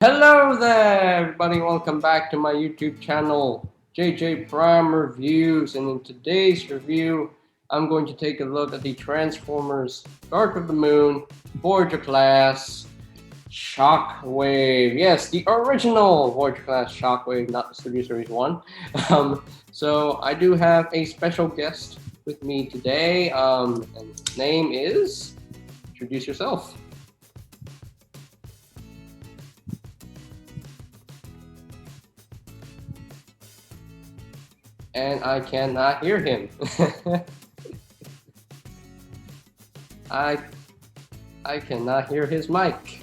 Hello there, everybody. Welcome back to my YouTube channel, JJ Prime Reviews. And in today's review, I'm going to take a look at the Transformers Dark of the Moon Voyager class Shockwave. Yes, the original Voyager class Shockwave, not the Studio Series 1. So I do have a special guest with me today, and his name is... Introduce yourself. And I cannot hear him. I cannot hear his mic.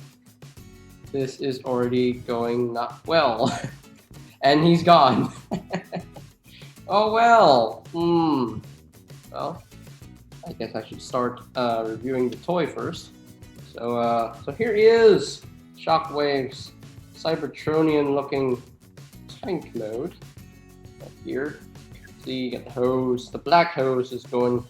This is already going not well. And he's gone. Oh well. Well, I guess I should start reviewing the toy first. So here he is, Shockwave's Cybertronian looking tank mode. Right here. See, you got the hose. The black hose is going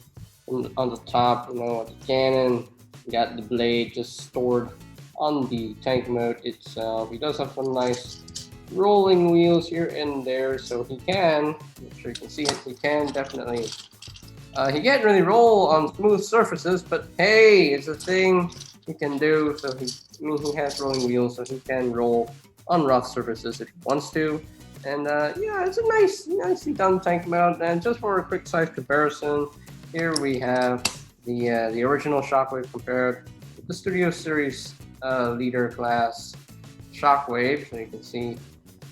on the top, you know, with the cannon. You got the blade just stored on the tank mode itself. He does have some nice rolling wheels here and there, so he can, I'm sure you can see it, he can definitely, he can't really roll on smooth surfaces, but hey, it's a thing he can do. So he has rolling wheels, so he can roll on rough surfaces if he wants to. And yeah, it's a nicely done tank mount. And just for a quick size comparison, here we have the original Shockwave compared with the Studio Series leader class Shockwave. So you can see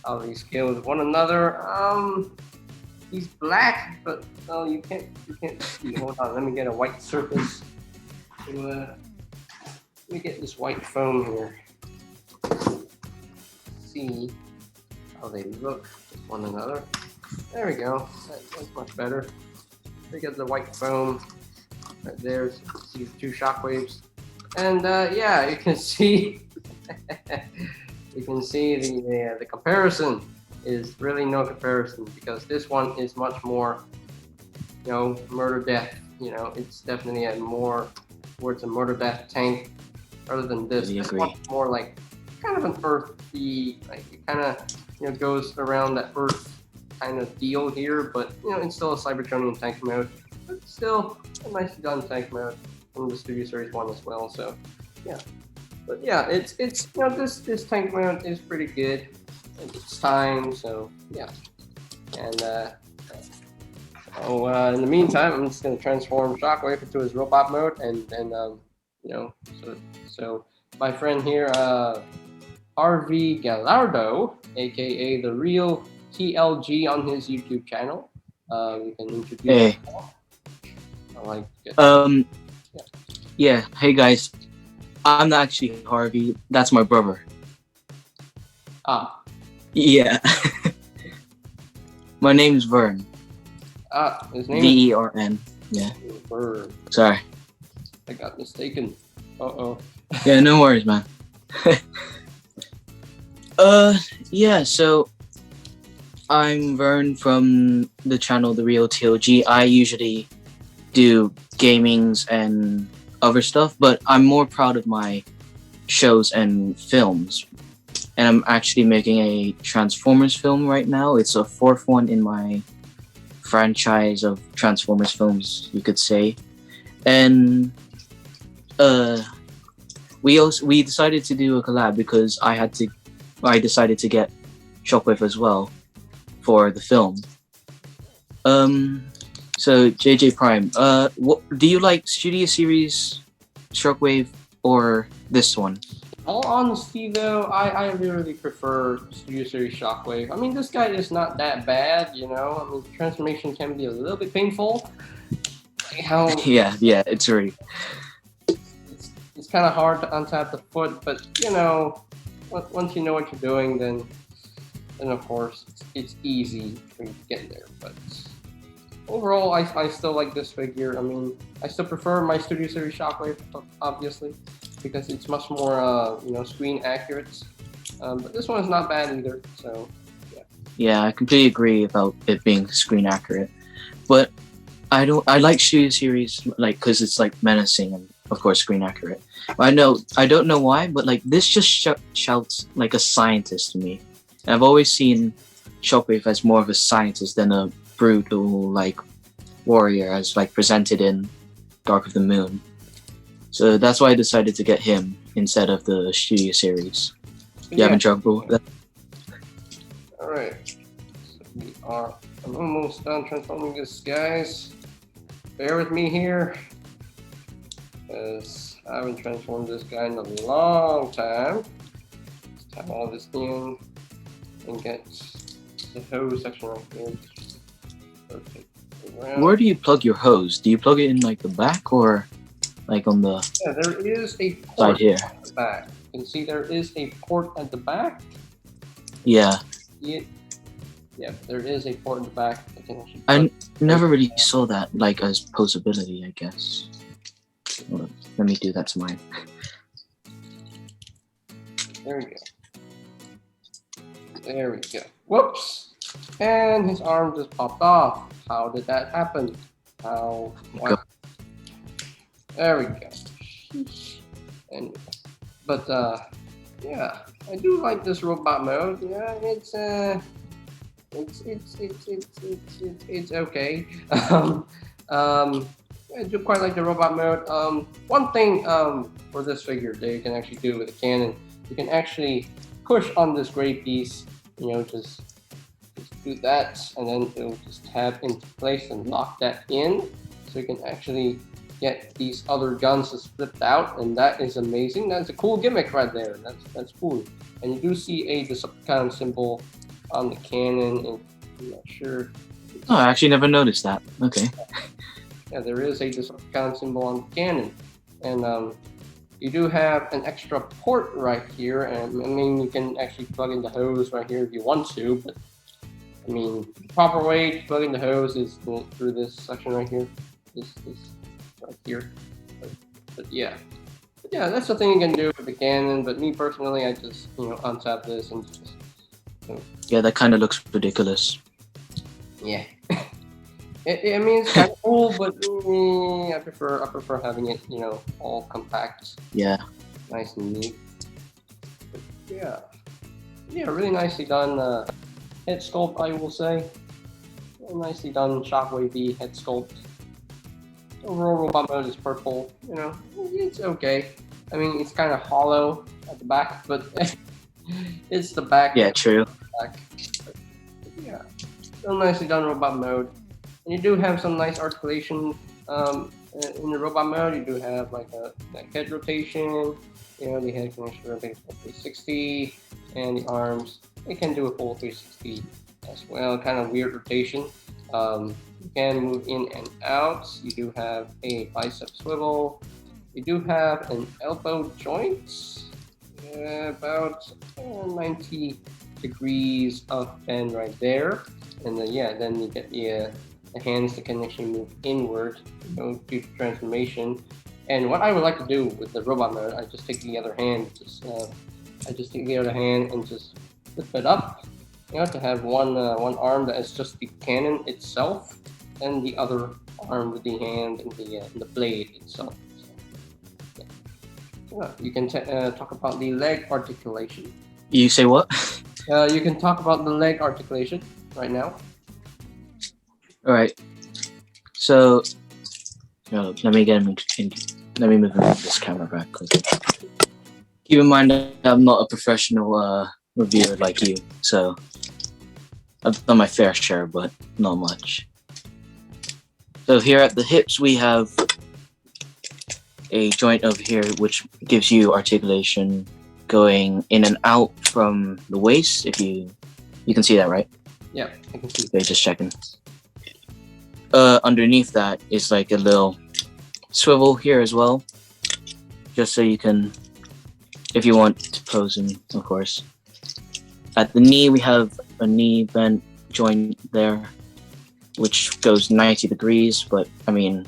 how they scale with one another. He's black, but well, you can't see. Hold on, let me get a white surface. Let me get this white foam here. See how they look with one another. There we go. That's much better. We get the white foam right there. So you can see the two Shockwaves, and yeah, you can see you can see the comparison is really no comparison, because this one is much more, you know, murder death. You know, it's definitely a more towards a murder death tank rather than this. This one's more like kind of an earthy, like it kind of, you know, goes around that earth kind of deal here, but you know, it's still a Cybertronian tank mode, but still a nicely done tank mode from the Studio Series 1 as well. So yeah, but yeah, it's you know, this tank mode is pretty good at its time. So yeah, and in the meantime, I'm just gonna transform Shockwave into his robot mode, and then you know, so my friend here, RV Gallardo, aka TheRealTLG on his YouTube channel. You can introduce yourself. Yeah. Hey guys, I'm not actually Harvey. That's my brother. Ah. Yeah. My name's Vern. His name VERN. Yeah. Vern. Sorry. I got mistaken. Uh-oh. Yeah, no worries, man. Yeah, so I'm Vern from the channel TheRealTLG. I usually do gamings and other stuff, but I'm more proud of my shows and films. And I'm actually making a Transformers film right now. It's a fourth one in my franchise of Transformers films, you could say. And we decided to do a collab because I decided to get Shockwave as well for the film. So JJ Prime, what do you like, Studio Series Shockwave or this one? All honesty though, I really prefer Studio Series Shockwave. I mean, this guy is not that bad, you know. I mean, the transformation can be a little bit painful. Yeah, it's really. It's kind of hard to untap the foot, but you know, once you know what you're doing, then of course it's easy for you to get there. But overall, I still like this figure. I mean, I still prefer my Studio Series Shockwave, obviously, because it's much more you know, screen accurate. But this one is not bad either. So yeah. Yeah, I completely agree about it being screen accurate, but I like Studio Series, like, because it's like menacing and of course, screen accurate. I don't know why, but like this just shouts like a scientist to me. I've always seen Shockwave as more of a scientist than a brutal like warrior, as like presented in Dark of the Moon. So that's why I decided to get him instead of the studio series. You having trouble with that? Alright. So I'm almost done transforming this, guys. Bear with me here, because I haven't transformed this guy in a long time. Let's tap all this in and get the hose section right here. Rotate around. Where do you plug your hose? Do you plug it in like the back or like on the there is a side port here? at the back. You can see there is a port at the back. Yeah. Yeah, there is a port in the back. I never really saw that like as possibility, I guess. Hold on. Let me do that to mine. There we go. There we go. Whoops! And his arm just popped off. How did that happen? How? What? There we go. Anyway, but yeah, I do like this robot mode. Yeah, it's okay. I do quite like the robot mode. One thing for this figure that you can actually do with the cannon, you can actually push on this gray piece, you know, just do that, and then it'll just tab into place and lock that in, so you can actually get these other guns to split out, and that is amazing. That's a cool gimmick right there. That's cool. And you do see a Decepticon symbol on the cannon, and I'm not sure. Oh, I actually never noticed that. Okay. Yeah, there is a Decepticon symbol on the cannon, and you do have an extra port right here, and I mean you can actually plug in the hose right here if you want to, but I mean the proper way to plug in the hose is through this section right here, this right here. But yeah, that's the thing you can do with the cannon. But me personally, I just untap this and just. Yeah, that kind of looks ridiculous. Yeah. I mean, it's kind of cool, but I prefer having it, all compact. Yeah. Nice and neat. But yeah, really nicely done head sculpt, I will say. Nicely done Shockwave head sculpt. Overall robot mode is purple. It's okay. I mean, it's kind of hollow at the back, but it's the back. Yeah, true. Back. But yeah, still nicely done robot mode. And you do have some nice articulation in the robot mode. You do have like a head rotation. The head can actually rotate full 360, and the arms, it can do a full 360 as well. Kind of weird rotation. You can move in and out. You do have a bicep swivel. You do have an elbow joint, about 90 degrees of bend right there. And then you get the hands that can actually move inward, due to transformation. And what I would like to do with the robot mode, I just take the other hand, and just flip it up, to have one arm that is just the cannon itself, and the other arm with the hand and the blade itself. So, you can talk about the leg articulation. You say what? You can talk about the leg articulation right now. All right. So, let me let me move this camera back quickly. Keep in mind that I'm not a professional reviewer like you, so I've done my fair share, but not much. So here at the hips, we have a joint over here which gives you articulation going in and out from the waist. If you can see that, right? Yeah, I can see. Okay, just checking. Underneath that is like a little swivel here as well, just so you can, if you want to pose in, of course. At the knee, we have a knee bent joint there, which goes 90 degrees, but I mean,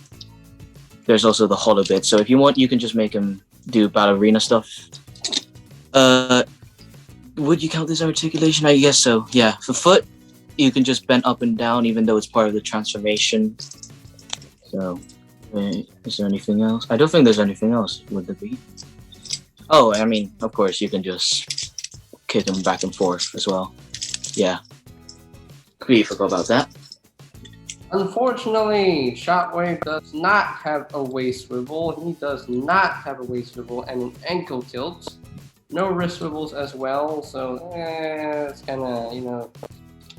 there's also the hollow bit. So if you want, you can just make him do ballerina stuff. Would you count this articulation? I guess so. Yeah, for foot, you can just bend up and down, even though it's part of the transformation. So Wait, is there anything else? I don't think there's anything else. Would there be? Oh, I mean, of course, you can just kick them back and forth as well. Yeah. Completely forgot about that. Unfortunately, Shockwave does not have a waist swivel. He does not have a waist swivel and an ankle tilt. No wrist swivels as well, so it's kind of, you know,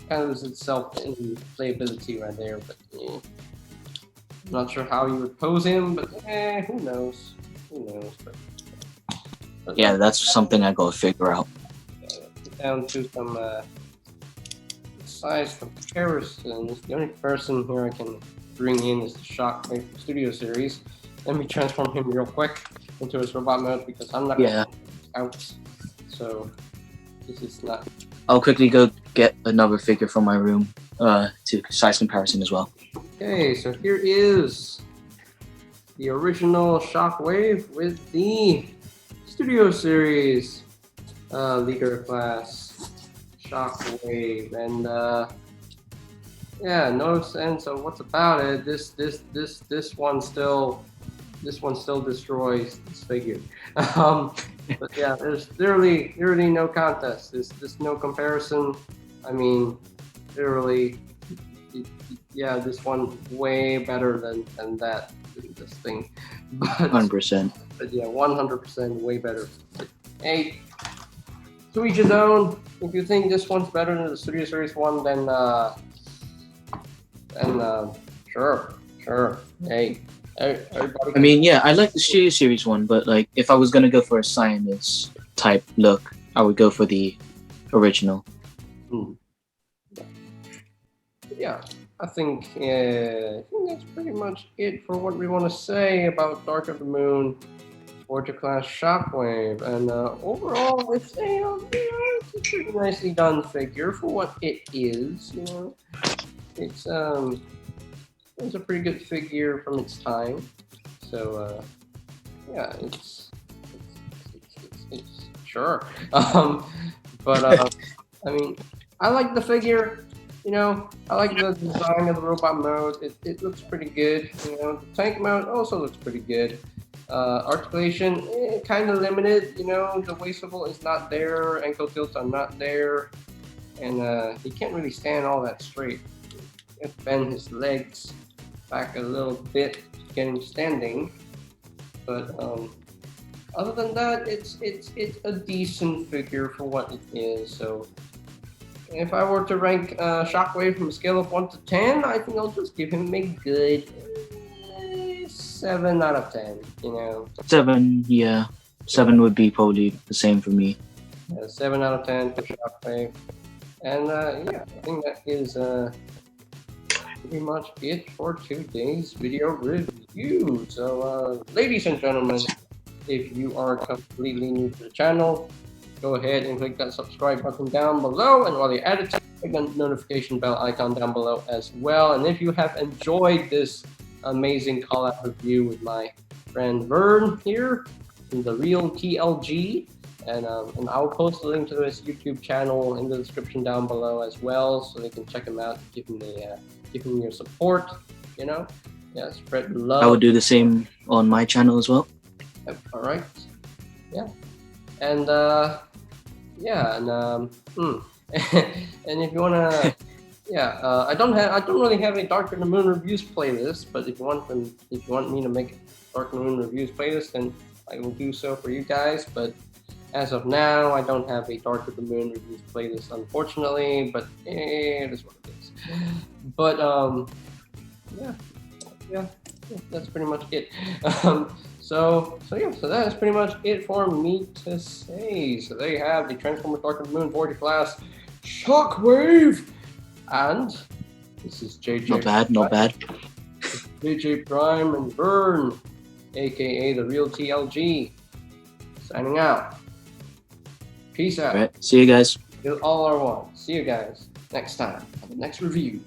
kind of loses itself in playability right there. But I'm not sure how you would pose him, but who knows? Who knows? But Yeah, that's something I gotta figure out. down to some size comparisons. The only person here I can bring in is the Shockwave Studio Series. Let me transform him real quick into his robot mode because I'm not gonna out. So this is not. I'll quickly go get another figure from my room to size comparison as well. Okay, so here is the original Shockwave with the Studio Series leader class Shockwave, and yeah, no sense of what's about it. This one still destroys this figure. But yeah, there's literally no contest. There's no comparison. I mean, literally, yeah, this one way better than that this thing. But 100%. But yeah, 100% way better. But, hey, to each his own. If you think this one's better than the Studio Series one, then sure. Hey, everybody. I mean, yeah, I like the Studio Series one, but like, if I was gonna go for a Cyanus type look, I would go for the original. Yeah, I think that's pretty much it for what we want to say about Dark of the Moon Voyager class Shockwave, and overall, it's it's a pretty nicely done figure for what it is. You know, it's a pretty good figure from its time. So yeah, it's sure. But I mean, I like the figure. You know, I like the design of the robot mode. It looks pretty good. You know, the tank mode also looks pretty good. Articulation, kind of limited. You know, the waist swivel is not there. Ankle tilts are not there, and he can't really stand all that straight. You have to bend his legs back a little bit to get him standing. But other than that, it's a decent figure for what it is. So if I were to rank Shockwave from a scale of 1 to 10, I think I'll just give him a good 7 out of 10. You know, 7, yeah, 7 would be probably the same for me. 7 out of 10 for Shockwave, and yeah, I think that is pretty much it for today's video review. So, ladies and gentlemen, if you are completely new to the channel, go ahead and click that subscribe button down below, and while you're at it, click the notification bell icon down below as well. And if you have enjoyed this amazing collab review with my friend Vern here in TheRealTLG, and I'll post a link to his YouTube channel in the description down below as well, so they can check him out, give him your support, you know, yeah, spread love. I would do the same on my channel as well. Yep, all right, yeah, and yeah, and and if you wanna, yeah, I don't really have a Dark of the Moon reviews playlist, but if you want me to make a Dark of the Moon reviews playlist, then I will do so for you guys. But as of now, I don't have a Dark of the Moon reviews playlist, unfortunately. But it is what it is. But yeah, that's pretty much it. So that is pretty much it for me to say. So there you have the Transformers Dark of the Moon Voyager class Shockwave, and this is JJ. Not bad. JJ Prime and Vern, aka TheRealTLG, signing out. Peace out. All right, see you guys. You all are one. See you guys next time on the next review.